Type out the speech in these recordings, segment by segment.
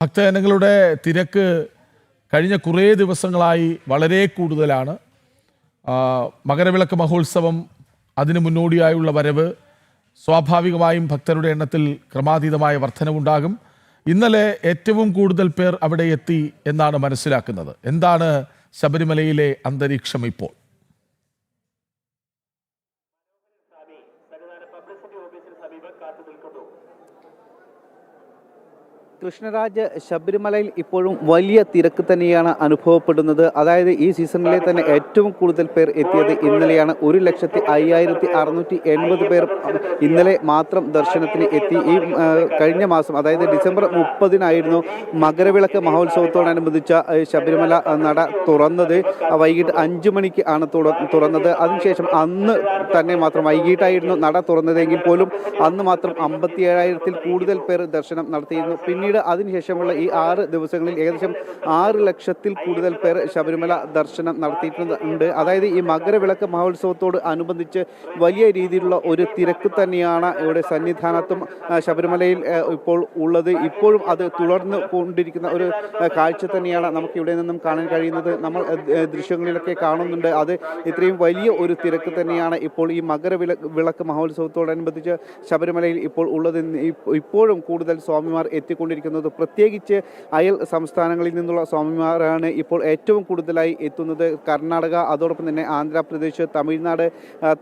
ഭക്തജനങ്ങളുടെ തിരക്ക് കഴിഞ്ഞ കുറേ ദിവസങ്ങളായി വളരെ കൂടുതലാണ്. മകരവിളക്ക് മഹോത്സവം അതിനു മുന്നോടിയായുള്ള വരവ് സ്വാഭാവികമായും ഭക്തരുടെ എണ്ണത്തിൽ ക്രമാതീതമായ വർധനവുണ്ടാകും. ഇന്നലെ ഏറ്റവും കൂടുതൽ പേർ അവിടെ എത്തി എന്നാണ് മനസ്സിലാക്കുന്നത്. എന്താണ് ശബരിമലയിലെ അന്തരീക്ഷം ഇപ്പോൾ? കൃഷ്ണരാജ്, ശബരിമലയിൽ ഇപ്പോഴും വലിയ തിരക്ക് തന്നെയാണ് അനുഭവപ്പെടുന്നത്. അതായത് ഈ സീസണിലെ തന്നെ ഏറ്റവും കൂടുതൽ പേർ എത്തിയത് ഇന്നലെയാണ്. 1,05,680 പേർ ഇന്നലെ മാത്രം ദർശനത്തിന് എത്തി. ഈ കഴിഞ്ഞ മാസം അതായത് ഡിസംബർ 30-നായിരുന്നു മകരവിളക്ക് മഹോത്സവത്തോടനുബന്ധിച്ച ശബരിമല നട തുറന്നത്. വൈകിട്ട് 5 മണിക്ക് ആണ് തുറന്നത്. അതിനുശേഷം അന്ന് തന്നെ മാത്രം വൈകിട്ടായിരുന്നു നട തുറന്നതെങ്കിൽ പോലും അന്ന് മാത്രം 57,000-ൽ കൂടുതൽ പേർ ദർശനം നടത്തിയിരുന്നു. പിന്നീട് അതിനുശേഷമുള്ള ഈ 6 ദിവസങ്ങളിൽ ഏകദേശം 6 ലക്ഷത്തിൽ കൂടുതൽ പേർ ശബരിമല ദർശനം നടത്തിയിട്ടുണ്ട്. അതായത് ഈ മകരവിളക്ക് മഹോത്സവത്തോട് അനുബന്ധിച്ച് വലിയ രീതിയിലുള്ള ഒരു തിരക്ക് തന്നെയാണ് ഇവിടെ സന്നിധാനത്തും ശബരിമലയിൽ ഇപ്പോൾ ഉള്ളത്. ഇപ്പോഴും അത് തുടർന്ന് കൊണ്ടിരിക്കുന്ന ഒരു കാഴ്ച തന്നെയാണ് നമുക്ക് ഇവിടെ നിന്നും കാണാൻ കഴിയുന്നത്. നമ്മൾ ദൃശ്യങ്ങളിലൊക്കെ കാണുന്നുണ്ട്. അത് ഇത്രയും വലിയ ഒരു തിരക്ക് തന്നെയാണ് ഇപ്പോൾ ഈ മകരവിളക്ക് മഹോത്സവത്തോടനുബന്ധിച്ച് ശബരിമലയിൽ ഇപ്പോൾ ഉള്ളത്. ഇപ്പോഴും കൂടുതൽ സ്വാമിമാർ എത്തിക്കൊണ്ടിരിക്കുന്നത്. പ്രത്യേകിച്ച് അയൽ സംസ്ഥാനങ്ങളിൽ നിന്നുള്ള സ്വാമിമാരാണ് ഇപ്പോൾ ഏറ്റവും കൂടുതലായി എത്തുന്നത്. കർണാടക, അതോടൊപ്പം തന്നെ ആന്ധ്രാപ്രദേശ്, തമിഴ്നാട്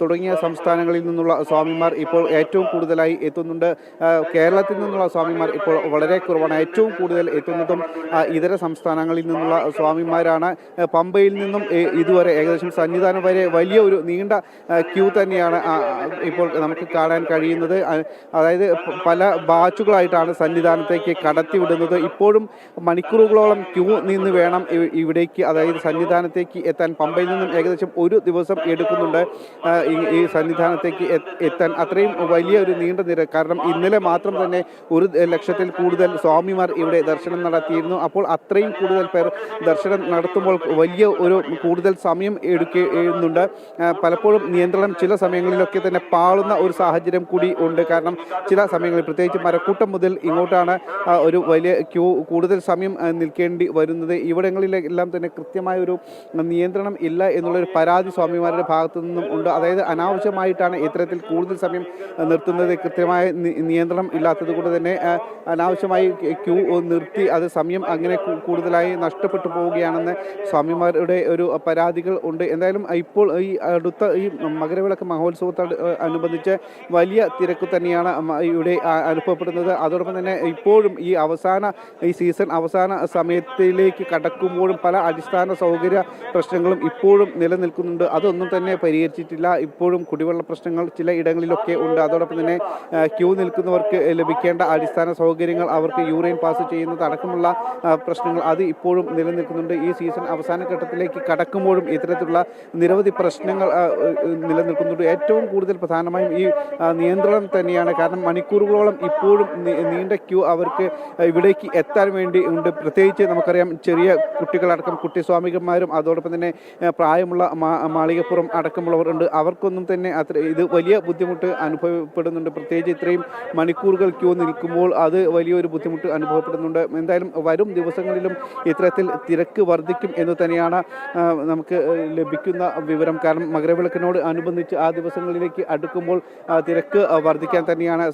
തുടങ്ങിയ സംസ്ഥാനങ്ങളിൽ നിന്നുള്ള സ്വാമിമാർ ഇപ്പോൾ ഏറ്റവും കൂടുതലായി എത്തുന്നുണ്ട്. കേരളത്തിൽ നിന്നുള്ള സ്വാമിമാർ ഇപ്പോൾ വളരെ കുറവാണ്. ഏറ്റവും കൂടുതൽ എത്തുന്നതും ഇതര സംസ്ഥാനങ്ങളിൽ നിന്നുള്ള സ്വാമിമാരാണ്. പമ്പയിൽ നിന്നും ഇതുവരെ ഏകദേശം സന്നിധാനം വരെ വലിയ ഒരു നീണ്ട ക്യൂ തന്നെയാണ് ഇപ്പോൾ നമുക്ക് കാണാൻ കഴിയുന്നത്. അതായത് പല ബാച്ചുകളായിട്ടാണ് സന്നിധാനത്തേക്ക് കടത്തിവിടുന്നത്. ഇപ്പോഴും മണിക്കൂറുകളോളം ക്യൂ നിന്ന് വേണം ഇവിടേക്ക്, അതായത് സന്നിധാനത്തേക്ക് എത്താൻ. പമ്പയിൽ നിന്നും ഏകദേശം ഒരു ദിവസം എടുക്കുന്നുണ്ട് ഈ സന്നിധാനത്തേക്ക് എത്താൻ. അത്രയും വലിയ ഒരു നീണ്ട നിര. കാരണം ഇന്നലെ മാത്രം തന്നെ 1 ലക്ഷത്തിൽ കൂടുതൽ സ്വാമിമാർ ഇവിടെ ദർശനം നടത്തിയിരുന്നു. അപ്പോൾ അത്രയും കൂടുതൽ പേർ ദർശനം നടത്തുമ്പോൾ വലിയ ഒരു കൂടുതൽ സമയം എടുക്കുന്നുണ്ട്. പലപ്പോഴും നിയന്ത്രണം ചില സമയങ്ങളിലൊക്കെ തന്നെ പാളുന്ന ഒരു സാഹചര്യം കൂടി ഉണ്ട്. കാരണം ചില സമയങ്ങളിൽ പ്രത്യേകിച്ച് മരക്കൂട്ടം മുതൽ ഇങ്ങോട്ടാണ് ഒരു വലിയ ക്യൂ, കൂടുതൽ സമയം നിൽക്കേണ്ടി വരുന്നത്. ഇവിടങ്ങളിലെല്ലാം തന്നെ കൃത്യമായ ഒരു നിയന്ത്രണം ഇല്ല എന്നുള്ളൊരു പരാതി സ്വാമിമാരുടെ ഭാഗത്തു നിന്നും ഉണ്ട്. അതായത് അനാവശ്യമായിട്ടാണ് ഇത്തരത്തിൽ കൂടുതൽ സമയം നിർത്തുന്നത്. കൃത്യമായ നിയന്ത്രണം ഇല്ലാത്തത് കൊണ്ട് തന്നെ അനാവശ്യമായി ക്യൂ നിർത്തി അത് സമയം അങ്ങനെ കൂടുതലായി നഷ്ടപ്പെട്ടു പോവുകയാണെന്ന് സ്വാമിമാരുടെ ഒരു പരാതികൾ ഉണ്ട്. എന്തായാലും ഇപ്പോൾ ഈ അടുത്ത ഈ മകരവിളക്ക് മഹോത്സവത്തോട് അനുബന്ധിച്ച് വലിയ തിരക്ക് തന്നെയാണ് ഇവിടെ അനുഭവപ്പെടുന്നത്. അതോടൊപ്പം തന്നെ ഇപ്പോഴും ഈ സീസൺ അവസാന സമയത്തിലേക്ക് കടക്കുമ്പോഴും പല അടിസ്ഥാന സൗകര്യ പ്രശ്നങ്ങളും ഇപ്പോഴും നിലനിൽക്കുന്നുണ്ട്. അതൊന്നും തന്നെ പരിഹരിച്ചിട്ടില്ല. ഇപ്പോഴും കുടിവെള്ള പ്രശ്നങ്ങൾ ചില ഇടങ്ങളിലൊക്കെ ഉണ്ട്. അതോടൊപ്പം തന്നെ ക്യൂ നിൽക്കുന്നവർക്ക് ലഭിക്കേണ്ട അടിസ്ഥാന സൗകര്യങ്ങൾ, അവർക്ക് യൂറിൻ പാസ് ചെയ്യുന്നത് അടക്കമുള്ള പ്രശ്നങ്ങൾ അത് ഇപ്പോഴും നിലനിൽക്കുന്നുണ്ട്. ഈ സീസൺ അവസാന ഘട്ടത്തിലേക്ക് കടക്കുമ്പോഴും ഇത്തരത്തിലുള്ള നിരവധി പ്രശ്നങ്ങൾ നിലനിൽക്കുന്നുണ്ട്. ഏറ്റവും കൂടുതൽ പ്രധാനമായും ഈ നിയന്ത്രണം തന്നെയാണ്. കാരണം മണിക്കൂറുകളോളം ഇപ്പോഴും നീണ്ട ക്യൂ അവർക്ക് ഇവിടേക്ക് എത്താൻ വേണ്ടി ഉണ്ട്. പ്രത്യേകിച്ച് നമുക്കറിയാം ചെറിയ കുട്ടികളടക്കം കുട്ടിസ്വാമികന്മാരും അതോടൊപ്പം തന്നെ പ്രായമുള്ള മാളികപ്പുറം അടക്കമുള്ളവർ ഉണ്ട്. അവർക്കൊന്നും തന്നെ ഇത് വലിയ ബുദ്ധിമുട്ട് അനുഭവപ്പെടുന്നുണ്ട്. പ്രത്യേകിച്ച് ഇത്രയും മണിക്കൂറുകൾ ക്യൂ നിൽക്കുമ്പോൾ അത് വലിയൊരു ബുദ്ധിമുട്ട് അനുഭവപ്പെടുന്നുണ്ട്. എന്തായാലും വരും ദിവസങ്ങളിലും ഇത്തരത്തിൽ തിരക്ക് വർദ്ധിക്കും എന്ന് തന്നെയാണ് നമുക്ക് ലഭിക്കുന്ന വിവരം. കാരണം മകരവിളക്കിനോട് അനുബന്ധിച്ച് ആ ദിവസങ്ങളിലേക്ക് അടുക്കുമ്പോൾ തിരക്ക് വർദ്ധിക്കാൻ തന്നെയാണ്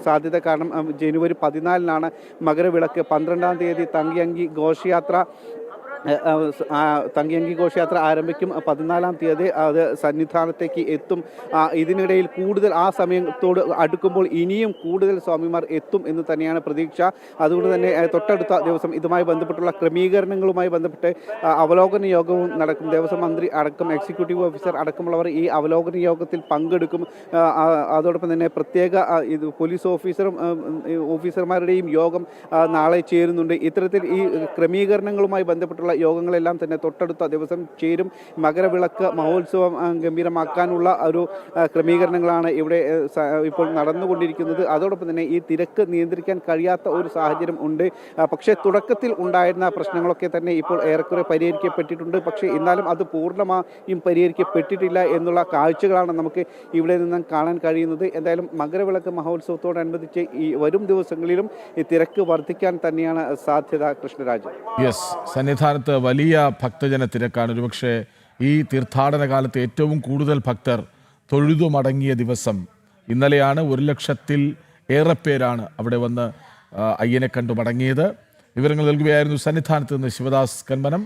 സാധ്യത. കാരണം ജനുവരി 14-നാണ് മകരവിളക്ക്. 12-ാം തീയതി തങ്കിയങ്കി ഘോഷയാത്ര ആരംഭിക്കും. 14-ാം തീയതി അത് സന്നിധാനത്തേക്ക് എത്തും. ഇതിനിടയിൽ കൂടുതൽ ആ സമയത്തോട് അടുക്കുമ്പോൾ ഇനിയും കൂടുതൽ സ്വാമിമാർ എത്തും എന്ന് തന്നെയാണ് പ്രതീക്ഷ. അതുകൊണ്ട് തന്നെ തൊട്ടടുത്ത ദിവസം ഇതുമായി ബന്ധപ്പെട്ടുള്ള ക്രമീകരണങ്ങളുമായി ബന്ധപ്പെട്ട് അവലോകന യോഗവും നടക്കും. ദേവസ്വം മന്ത്രി അടക്കം എക്സിക്യൂട്ടീവ് ഓഫീസർ അടക്കമുള്ളവർ ഈ അവലോകന യോഗത്തിൽ പങ്കെടുക്കും. അതോടൊപ്പം തന്നെ പ്രത്യേക പോലീസ് ഓഫീസർമാരുടെയും യോഗം നാളെ ചേരുന്നുണ്ട്. ഇത്തരത്തിൽ ഈ ക്രമീകരണങ്ങളുമായി ബന്ധപ്പെട്ടുള്ള യോഗങ്ങളെല്ലാം തന്നെ തൊട്ടടുത്ത ദിവസം ചേരും. മകരവിളക്ക് മഹോത്സവം ഗംഭീരമാക്കാനുള്ള ഒരു ക്രമീകരണങ്ങളാണ് ഇവിടെ ഇപ്പോൾ നടന്നുകൊണ്ടിരിക്കുന്നത്. അതോടൊപ്പം തന്നെ ഈ തിരക്ക് നിയന്ത്രിക്കാൻ കഴിയാത്ത ഒരു സാഹചര്യം ഉണ്ട്. പക്ഷേ തുടക്കത്തിൽ ഉണ്ടായിരുന്ന പ്രശ്നങ്ങളൊക്കെ തന്നെ ഇപ്പോൾ ഏറെക്കുറെ പരിഹരിക്കപ്പെട്ടിട്ടുണ്ട്. പക്ഷേ എന്നാലും അത് പൂർണ്ണമായും പരിഹരിക്കപ്പെട്ടിട്ടില്ല എന്നുള്ള കാഴ്ചകളാണ് നമുക്ക് ഇവിടെ നിന്ന് കാണാൻ കഴിയുന്നത്. എന്തായാലും മകരവിളക്ക് മഹോത്സവത്തോടനുബന്ധിച്ച് ഈ വരും ദിവസങ്ങളിലും ഈ തിരക്ക് വർദ്ധിക്കാൻ തന്നെയാണ് സാധ്യത. കൃഷ്ണരാജ്, യെസ്, സന്നിധാനത്ത് വലിയ ഭക്തജന തിരക്കാണ്. ഒരുപക്ഷെ ഈ തീർത്ഥാടന കാലത്ത് ഏറ്റവും കൂടുതൽ ഭക്തർ തൊഴുതു മടങ്ങിയ ദിവസം ഇന്നലെയാണ്. 1,00,000-ൽ ഏറെ പേരാണ് അവിടെ വന്ന് അയ്യനെ കണ്ടു മടങ്ങിയത്. വിവരങ്ങൾ നൽകുകയായിരുന്നു സന്നിധാനത്ത് നിന്ന് ശിവദാസ് കന്മനം.